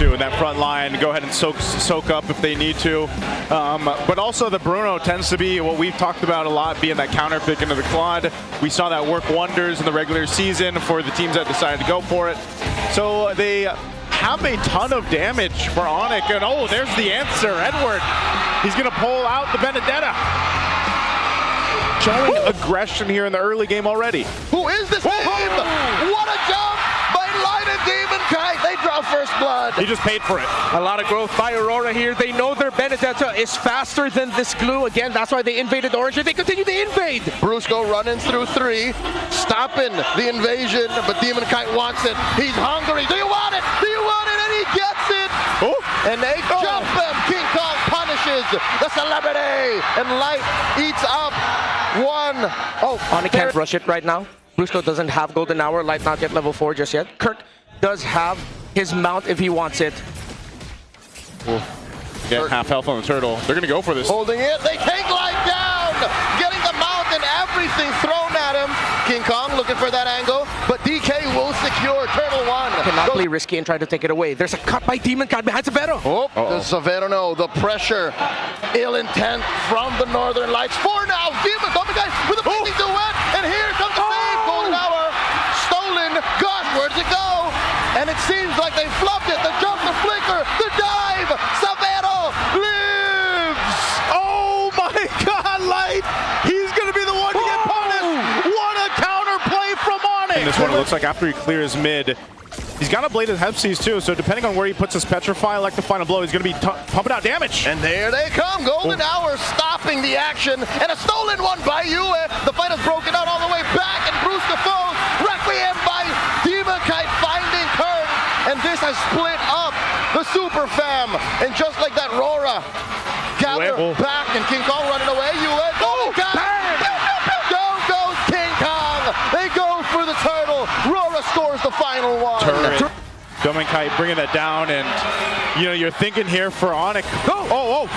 too in that front line. Go ahead and soak up if they need to. But also the Bruno tends to be what we've talked about a lot, being that counter pick into the Claude. We saw that work wonders in the regular season for the teams that decided to go for it. So they have a ton of damage for ONIC, and oh, there's the answer. Edward, he's gonna pull out the Benedetta. Showing aggression here in the early game already. Who is this team? What a jump by Light and Demon Kite. They draw first blood. He just paid for it. A lot of growth by Aurora here. They know their Benedetta is faster than this glue. Again, that's why they invaded Orange, and they continue to invade. Brusco running through 3, stopping the invasion, but Demon Kite wants it. He's hungry. Do you want it? Do you want it? And he gets it. And they jump him. King Kong punishes the celebrity, and Light eats up one. ONIC can't rush it right now. Brusco doesn't have Golden Hour. Light not yet level 4 just yet. Kirk does have his mount if he wants it. Get half health on the turtle. They're gonna go for this. Holding it. They take Light down. Getting the mount and everything thrown at him. King Kong looking for that angle, but DK will secure Turtle 1. Cannot play risky and try to take it away. There's a cut by Demon Kite behind Severo. Does Severo know the pressure? Ill intent from the Northern Lights. 4 now. Demon coming guys with a blazing duet, and here comes the save. Golden Hour stolen. Gosh, where'd it go? And it seems like they flubbed it. The jump, the flicker, the dive. Severo lives. Oh my God, Light! He's gonna be the one to get punished. What a counter play from ONIC! And this one, it looks like after he clears mid, he's got a Blade of Hepsies too, so depending on where he puts his Petrify, like the final blow, he's going to be pumping out damage. And there they come. Golden Hour stopping the action, and a stolen one by Yue. The fight has broken out all the way back, and Brusco falls. Requiem by Demon Kite finding Kurt, and this has split up the Super Fam. And just like that, RORA gather back, and King Kong running away. Yue, Golden Kite. Down goes King Kong. They go for the turtle. RORA scores the final one. Demon Kite bringing that down, and you know, you're thinking here for ONIC. Oh,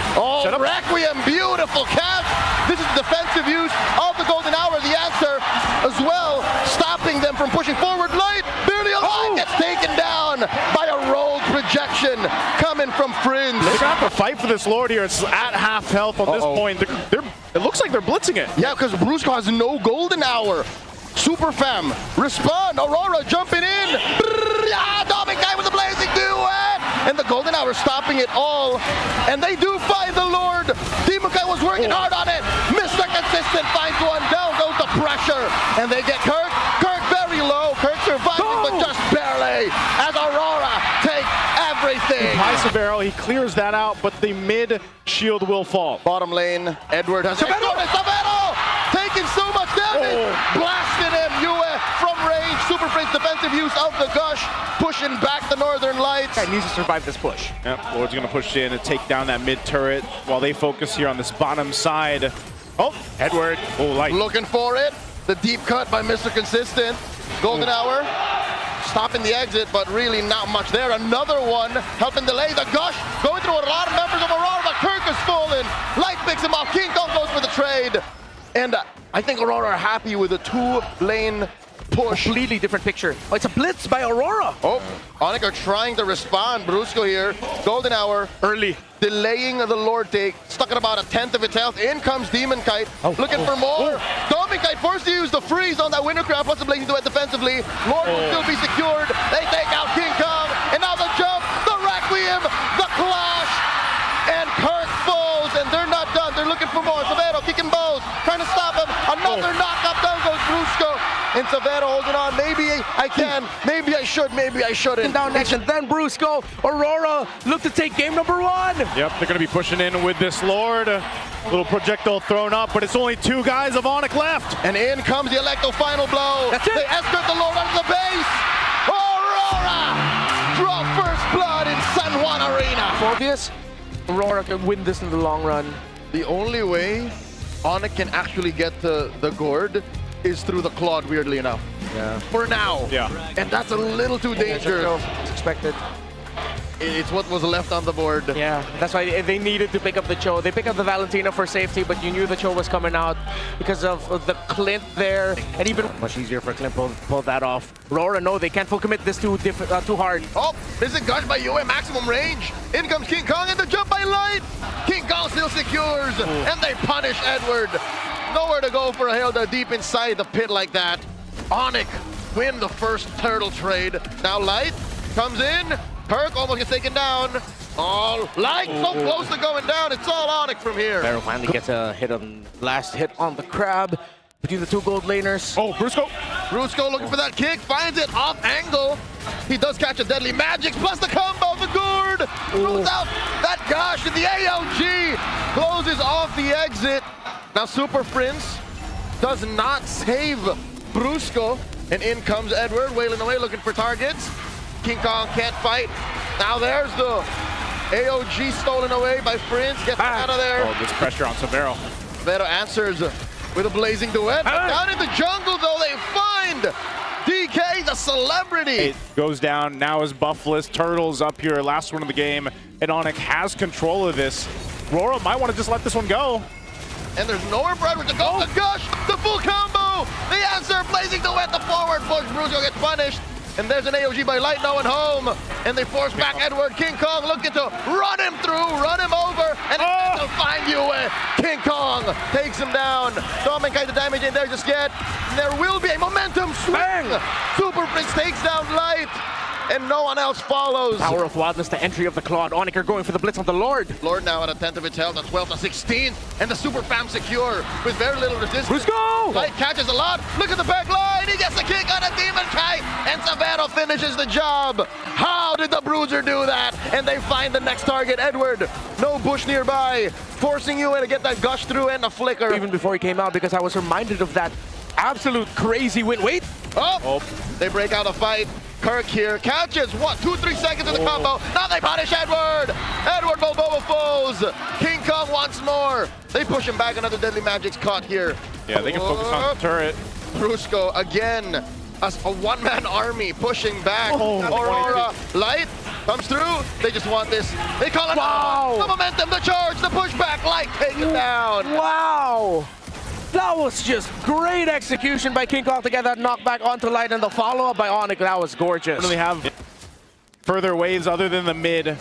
Requiem, beautiful catch. This is defensive use of the Golden Hour, the answer as well, stopping them from pushing forward. Light, barely alive, gets taken down by a rolled projection coming from Fringe. They're gonna have to fight for this Lord here. It's at half health on this point. It looks like they're blitzing it. Yeah, because Brusco has no Golden Hour. Super Fam, respond. Aurora jumping in. Demon Kite with a blazing duet. And the Golden Hour stopping it all. And they do find the Lord. Demon Kite was working hard on it. Mr. Consistent finds one. Down goes the pressure. And they get Kirk. Kirk very low. Kirk surviving, but just barely. As Aurora take everything. High Severo, he clears that out, but the mid shield will fall. Bottom lane, Edward has Severo taking so much damage. Blasted him. Yue from range. Super Prince defensive use of the Gush, pushing back the Northern Lights. Guy needs to survive this push. Yep, Lord's gonna push in and take down that mid turret while they focus here on this bottom side. Oh, Edward. Oh, Light. Looking for it. The deep cut by Mr. Consistent. Golden Hour stopping the exit, but really not much there. Another one helping delay the Gush. Going through a lot of members of Aurora, but Kirk is fallen. Light picks him off. King Kong goes for the trade. And I think Aurora are happy with a 2-lane push. Completely different picture. Oh, it's a blitz by Aurora. ONIC are trying to respond. Brusco here. Golden Hour early. Delaying the Lord take. Stuck at about 1/10 of its health. In comes Demon Kite. Looking for more. Demon Kite forced to use the freeze on that Winter Crab plus the blazing duet defensively. Lord will still be secured. They take out King Kong. And now the jump. The Requiem. The clash. And Kirk falls. And they're not done. They're looking for more. Severo kicking bows. Trying to stop him. Another knockup. Down goes Brusco. And Severo holding on. Maybe I can. Maybe I should. Maybe I shouldn't. Down next, and then Brusco. Aurora look to take game number 1. Yep, they're going to be pushing in with this Lord. A little projectile thrown up, but it's only 2 guys of ONIC left. And in comes the Electo final blow. That's it. They escort the Lord onto the base. Aurora draw first blood in San Juan Arena. Obvious. Aurora can win this in the long run. The only way ONIC can actually get to the gourd is through the Claude, weirdly enough. Yeah. For now. Yeah. And that's a little too dangerous. It's expected. It's what was left on the board. Yeah, that's why they needed to pick up the Cho. They picked up the Valentina for safety, but you knew the Cho was coming out because of the Clint there, and even much easier for Clint to pull that off. RORA, no, they can't full commit this too hard. Oh, this is Gush by Yue, maximum range. In comes King Kong and the jump by Light. King Kong still secures, and they punish Edward. Nowhere to go for a Hilda deep inside the pit like that. ONIC win the first turtle trade. Now Light comes in. Kirk almost gets taken down. All Light so close to going down. It's all ONIC from here. Barrow finally gets a hit on last hit on the crab between the two gold laners. Oh, Brusco. Brusco looking for that kick, finds it off angle. He does catch a deadly magic, plus the combo, the gourd throws out that gosh, and the AOG closes off the exit. Now Super Prince does not save Brusco, and in comes Edward, wailing away, looking for targets. King Kong can't fight. Now there's the AOG stolen away by Prince, gets out of there. Oh, there's pressure on Severo. Severo answers with a blazing duet. Down in the jungle, though, they find DK, the celebrity. It goes down now as Buffless. Turtles up here, last one of the game, and ONIC has control of this. RORA might want to just let this one go. And there's nowhere for Edward to go. The gush, the full combo, the answer, blazing duet, the forward push. Brusco gets punished. And there's an AOG by Light, no one home. And they force back Edward. King Kong looking to run him through, run him over, and they'll find you. King Kong takes him down. Dominkai the damage in there just yet. And there will be a momentum swing. Super Prince takes down Light, and no one else follows. Power of Wildness, the entry of the Claw. ONIC are going for the blitz on the Lord. Lord now at a 10th of its health, a 12th, a 16th, and the Super Fam secure with very little resistance. Let's go! Light catches a lot. Look at the back line. He gets the kick on a Demon Kite, and Severo finishes the job. How did the Bruiser do that? And they find the next target, Edward. No bush nearby, forcing you to get that gush through and a flicker. Even before he came out, because I was reminded of that absolute crazy win. Wait! Oh, they break out a fight. Kirk here catches, what, 2-3 seconds of the combo. Now they punish Edward. Edward Balboa falls. King Kong once more. They push him back. Another deadly magic's caught here. Yeah, they can focus on the turret. Brusco again. As a one-man army pushing back. Aurora Light comes through. They just want this. They call it the momentum, the charge, the pushback. Light taken down. Wow! That was just great execution by King Kong to get that knockback onto Light, and the follow-up by ONIC. That was gorgeous. Really have further waves other than the mid.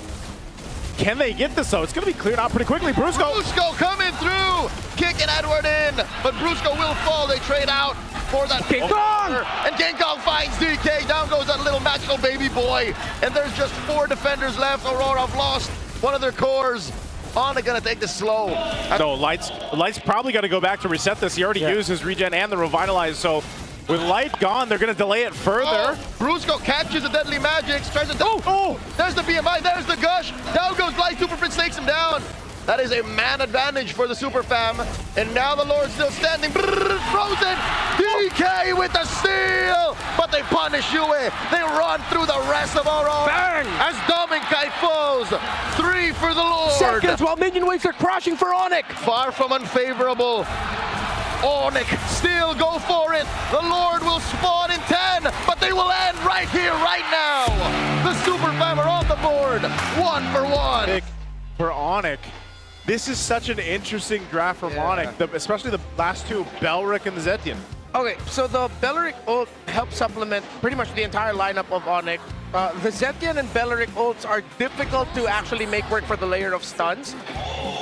Can they get this though? It's going to be cleared out pretty quickly. Brusco coming through, kicking Edward in, but Brusco will fall. They trade out for that King Kong! And King Kong finds DK. Down goes that little magical baby boy. And there's just 4 defenders left. Aurora have lost one of their cores. ONIC gonna take this slow. So Light's probably got to go back to reset this. He already used his regen and the revitalize. So with Light gone, they're going to delay it further. Brusco catches the deadly magic. Tries to there's the BMI. There's the gush. Down goes Light. Super Prince takes him down. That is a man advantage for the Super Fam. And now the Lord's still standing. Frozen. DK with the steal. But they punish Yue. They run through the rest of Aurora. Bang! As Dominkai falls. 3 for the Lord. Seconds while minion waves are crashing for ONIC. Far from unfavorable. ONIC still go for it. The Lord will spawn in 10, but they will end right here, right now. The Super Fam are on the board. 1 for 1. Pick for ONIC. This is such an interesting draft from ONIC, especially the last two, Belric and the Zetian. Okay, so the Belric ult helps supplement pretty much the entire lineup of ONIC. The Zetian and Belric ults are difficult to actually make work for the layer of stuns,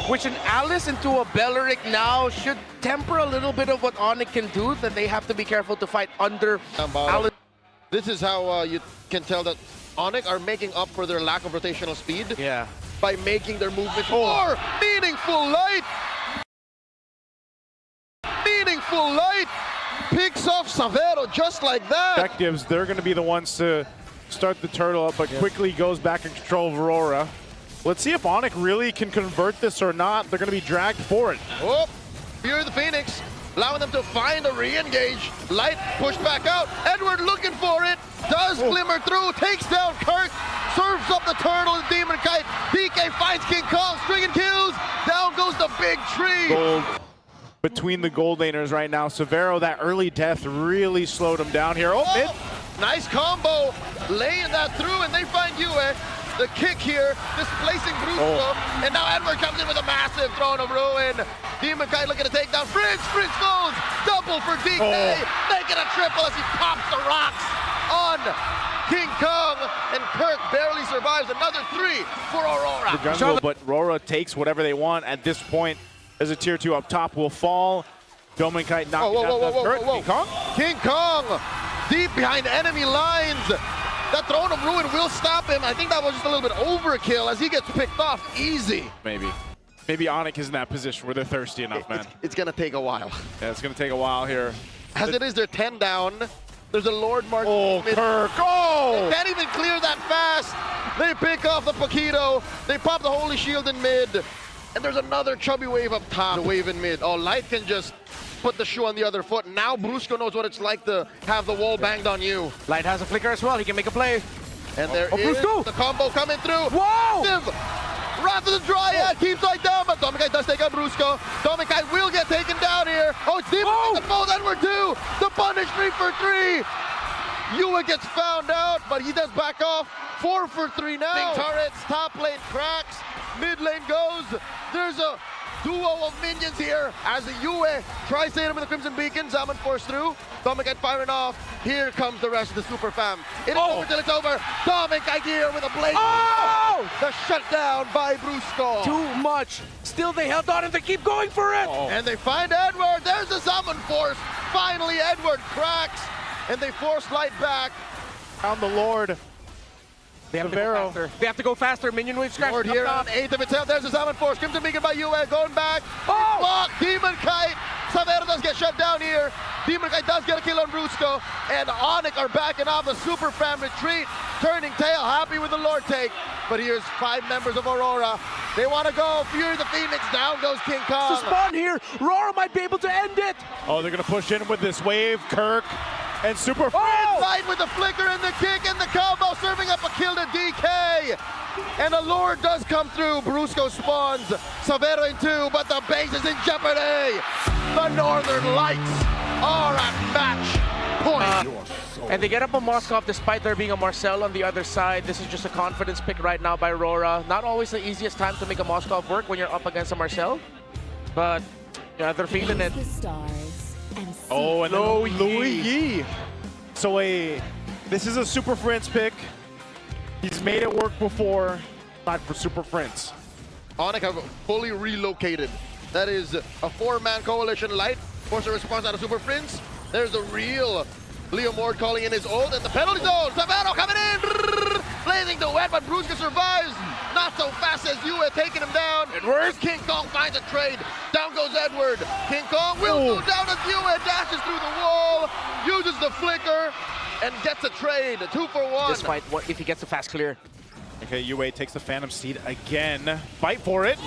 which an Alice into a Belric now should temper a little bit of what ONIC can do, that they have to be careful to fight under Alice. This is how you can tell that ONIC are making up for their lack of rotational speed. Yeah. By making their movement more meaningful. Light. Meaningful. Light picks off Severo just like that. Perspectives, they're going to be the ones to start the turtle up, but quickly goes back in control of Aurora. Let's see if ONIC really can convert this or not. They're going to be dragged for it. Oh, Fury of the Phoenix, allowing them to find a re-engage. Light pushed back out. Edward looking for it. Does glimmer through, takes down Kirk, serves up the turtle and Demon Kite. DK finds King Kong, stringing kills. Down goes the big tree. Gold between the gold laners right now. Severo, that early death really slowed him down here. Oh, mid. Nice combo, laying that through, and they find Yue. The kick here, displacing Brusco. And now Edward comes in with a massive Throne of Ruin. Demon Kite looking to take down Fritz. Fritz goes double for DK. Making a triple as he pops the rocks on King Kong. And Kirk barely survives. Another 3 for Aurora. The jungle, but RORA takes whatever they want at this point as a tier 2 up top will fall. Doming Kite knocking down Kirk. King Kong? King Kong deep behind enemy lines. That Throne of Ruin will stop him. I think that was just a little bit overkill as he gets picked off easy. Maybe ONIC is in that position where they're thirsty enough, man. It's gonna take a while. Yeah, it's gonna take a while here. As it is, they're 10 down. There's a Lord Mark. Oh, Kirk! Oh! They can't even clear that fast. They pick off the Paquito. They pop the Holy Shield in mid. And there's another chubby wave up top. The wave in mid. Oh, Light can just put the shoe on the other foot. Now Brusco knows what it's like to have the wall banged on you. Light has a flicker as well. He can make a play. And there is Brusco. the combo coming through. Whoa! Wrath of the Dryad keeps Light down, but Dominic does take out Brusco. Dominic will get taken down here. Oh, it's Demon that falls Edward 2. The punish 3 for 3. Yua gets found out, but he does back off. 4 for 3 now. Big turrets, top lane cracks, mid lane goes. There's a duo of minions here as the Yue tries to hit him with the Crimson Beacon. Zaman forced through. Dominic firing off. Here comes the rest of the Super Fam. It is over till it's over. Dominic here with a blade. Oh! The shutdown by Brusco. Too much. Still, they held on and they keep going for it. And they find Edward. There's the Summon Force. Finally, Edward cracks. And they force Light back. Found the Lord. They have to go faster. They have to go faster. Minion wave scratch. Lord here on 8th of itself. There's the Summon Force. Crimson Beacon by Yue. Going back. Oh! Block. Demon Kite. Savero does get shut down here. Demon Kite does get a kill on Brusco. And ONIC are backing off the Super Fam retreat. Turning tail. Happy with the Lord take. But here's 5 members of Aurora. They want to go. Fury the Phoenix. Down goes King Kong. To spawn here. RORA might be able to end it. Oh, they're going to push in with this wave. Kirk and Super Light with the flicker and the kick and the combo, serving up a kill to DK. And the Lord does come through. Brusco spawns. Savero in 2, but the base is in jeopardy. The Northern Lights are at match point. And they get up on Moskov despite there being a Marcel on the other side. This is just a confidence pick right now by RORA. Not always the easiest time to make a Moskov work when you're up against a Marcel. But yeah, they're feeling it. Oh, and then Louis Yi. So this is a Super Prince pick. He's made it work before, not for Super Prince. ONIC have fully relocated. That is a 4-man coalition. Light force a response out of Super Prince. There's the real Leo Mord calling in his ult and the penalty zone. Savero coming in. Blazing duet, but Brusco survives. Not so fast as Yue taking him down. And where's King Kong finds a trade. Down goes Edward. King Kong will go down as Yue dashes through the wall, uses the flicker, and gets a trade. 2 for 1. Despite what if he gets a fast clear. Okay, Yue takes the Phantom Seed again. Fight for it.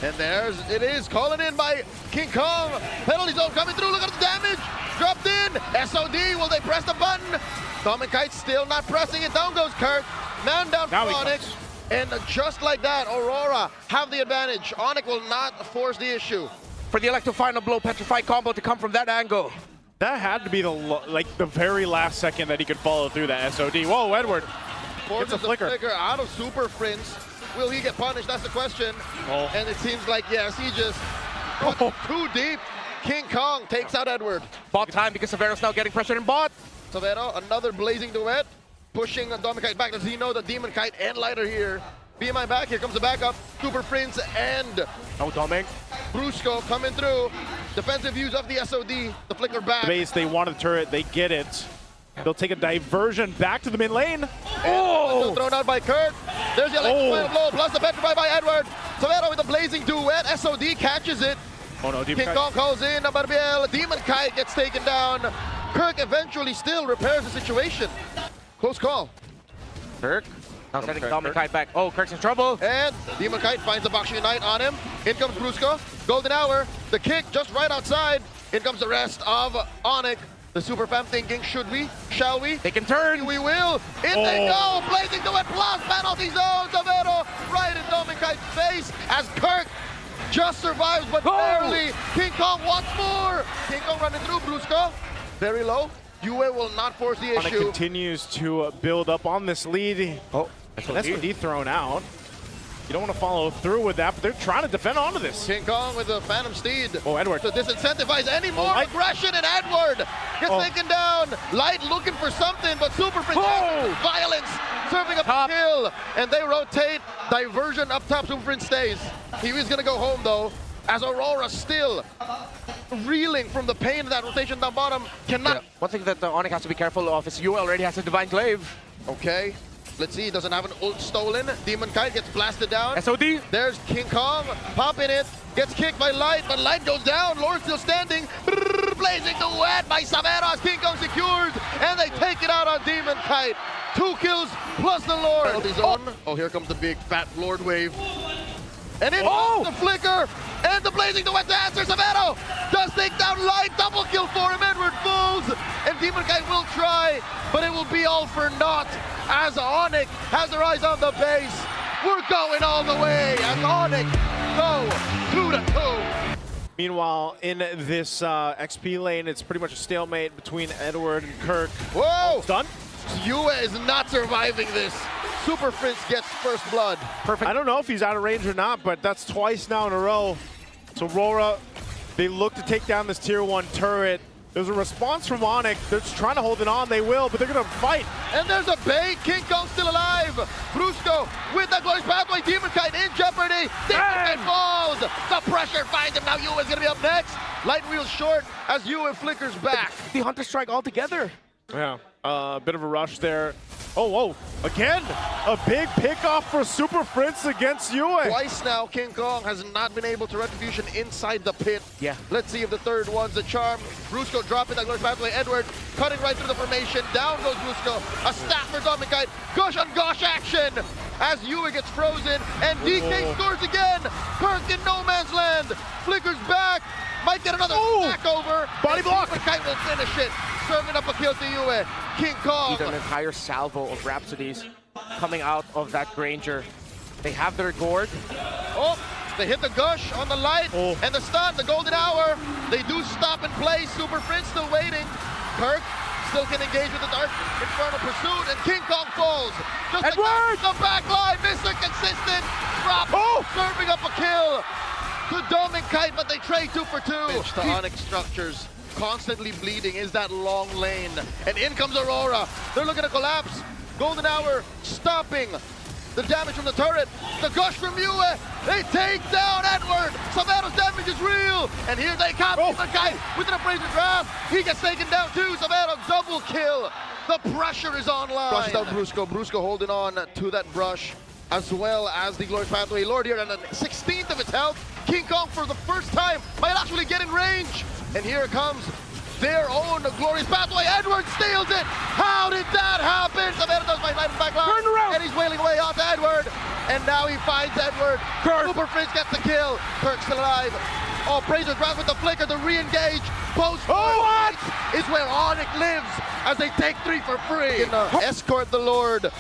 And there's it is calling in by King Kong. Penalty zone coming through. Look at the damage. Dropped in. SOD. Will they press the button? Dominic Kite still not pressing it. Down goes Kirk. Man down for ONIC. And just like that, Aurora have the advantage. ONIC will not force the issue. For the Electro Final Blow Petrified combo to come from that angle. That had to be the very last second that he could follow through that SOD. Whoa, Edward. Forces Gets a flicker. the flicker out of Super Prince. Will he get punished? That's the question. Oh. And it seems like, yes, he just got too deep. King Kong takes out Edward. Bot time because Savero's now getting pressured in bot. Savero, another blazing duet. Pushing Dominic Kite back. Does he know that Demon Kite and Light are here? BMI back. Here comes the backup. Super Prince and Dominic. Brusco coming through. Defensive use of the SOD. The flicker back. Base, they wanted the turret. They get it. They'll take a diversion back to the mid lane. Oh! Thrown out by Kirk. There's the electric final blow, plus the petrify by Edward. Savero with a blazing duet. SOD catches it. Oh no, King Kong calls in. MobliX. Demon Kite gets taken down. Kirk eventually still repairs the situation. Close call. Kirk. Now sending Dominic Kite back. Oh, Kirk's in trouble. And Demon Kite finds the Bakshi Unite on him. In comes Brusco. Golden Hour. The kick just right outside. In comes the rest of ONIC. The Super Fam thinking, should we? Shall we? They can turn. We will. In they go. Blazing to it. Plus penalty zone. Savero right in Dominic Kite's face as Kirk just survives, but barely. King Kong wants more. King Kong running through Brusco. Very low. Yue will not force the issue. ONIC continues to build up on this lead. SOD thrown out. You don't want to follow through with that, but they're trying to defend onto this. King Kong with the Phantom Steed. Oh, Edward. To disincentivize any more Light. aggression, and Edward gets taken down. Light looking for something, but Super Prince violence, serving up a kill, and they rotate. Diversion up top, Super Prince stays. He was gonna go home though, as Aurora still reeling from the pain of that rotation down bottom. Cannot. One thing that ONIC has to be careful of is Yue already has a Divine Glaive. Okay. Let's see, he doesn't have an ult stolen. Demon Kite gets blasted down. SOD. There's King Kong, popping it. Gets kicked by Light, but Light goes down. Lord still standing. Blazing the wet by Saveros. King Kong secures, and they take it out on Demon Kite. 2 kills plus the Lord. Oh, here comes the big fat Lord wave. And in the flicker, and the blazing the wet to answer. Savero does take down Light. Double kill for him. Edward falls, and Demon Kite will try, but it will be all for naught as ONIC has their eyes on the base. We're going all the way as ONIC go 2-2. Meanwhile, in this XP lane, it's pretty much a stalemate between Edward and Kirk. Whoa! Done. Yue is not surviving this. Super Prince gets first blood. Perfect. I don't know if he's out of range or not, but that's twice now in a row. So RORA, they look to take down this tier 1 turret. There's a response from ONIC. They're just trying to hold it on. They will, but they're going to fight. And there's a bait. King Kong still alive. Brusco with that glorious pathway. Demon Kite in jeopardy. Demon Kite falls. The pressure finds him. Now Yue is going to be up next. Light wheels short as Yue flickers back. The Hunter Strike altogether. Yeah, a bit of a rush there. Oh, whoa, again, a big pickoff for Super Prince against Yue. Twice now, King Kong has not been able to retribution inside the pit. Yeah. Let's see if the third one's a charm. Brusco dropping that glorious pathway. Edward cutting right through the formation. Down goes Brusco. A staff for Dominic. Gush on gosh action as Yue gets frozen, and DK scores again. Kirk in no man's land. Flickers back. Might get another back over. Body block. Kite will finish it. Serving up a kill to Yue. King Kong. An entire salvo of Rhapsodies coming out of that Granger. They have their gourd. Oh, they hit the gush on the Light and the stun, the golden hour. They do stop and play. Super Prince still waiting. Kirk still can engage with the Dark Infernal Pursuit, and King Kong falls. Just Edward! like the back line, Mr. Consistent. Drop, serving up a kill to Dominic Kite, but they trade 2 for 2. The ONIC structures constantly bleeding is that long lane, and in comes Aurora. They're looking to collapse. Golden hour stopping the damage from the turret. The gush from Yue. They take down Edward. Savero's damage is real, and here they come. The guy with an appraiser draft. He gets taken down too. Savero double kill. The pressure is online. Brushed out Brusco. Brusco holding on to that brush, as well as the glorious pathway. Lord here on the 16th of its health. King Kong for the first time might actually get in range. And here comes their own glorious pathway. Edward steals it. How did that happen? Savannah does my back line. Turn around. And he's wailing away off to Edward. And now he finds Edward. Kirk. Super Prince gets the kill. Kirk's still alive. Oh, Praiser drops with the flicker, the re-engage. Post what? Is where ONIC lives as they take 3 for free. Escort the Lord.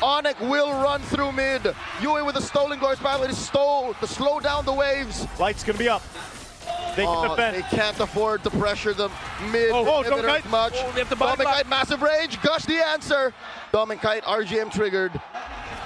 ONIC will run through mid. Yue with a stolen glorious pathway to slow down the waves. Light's gonna be up. They can defend. They can't afford to pressure the mid inhibitors much. Dominic Kite, massive rage. Gush the answer. Dominic Kite, RGM triggered.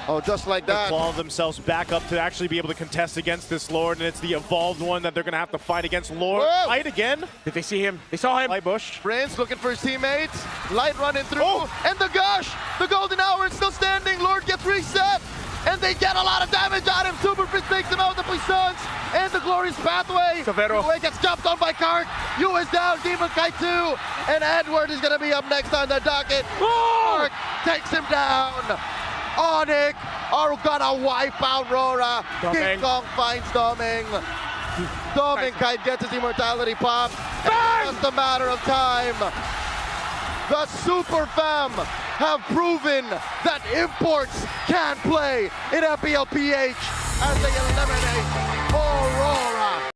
Oh, just like that. They claw themselves back up to actually be able to contest against this Lord, and it's the evolved one that they're going to have to fight against. Lord, Light again. Did they see him? They saw him. Light Bush. Prince looking for his teammates. Light running through. And the gush. The golden hour is still standing. Lord gets reset. And they get a lot of damage on him. Super Prince takes him out with the puissance. And the glorious pathway. Savero. Yue gets jumped on by Kirk. Yue is down. Demon Kite 2. And Edward is going to be up next on the docket. Kirk takes him down. ONIC are gonna wipe out RORA. King Kong finds Doming. Doming Kite gets his immortality pop. It's just a matter of time. The Super Fam have proven that imports can play in MPL PH as they eliminate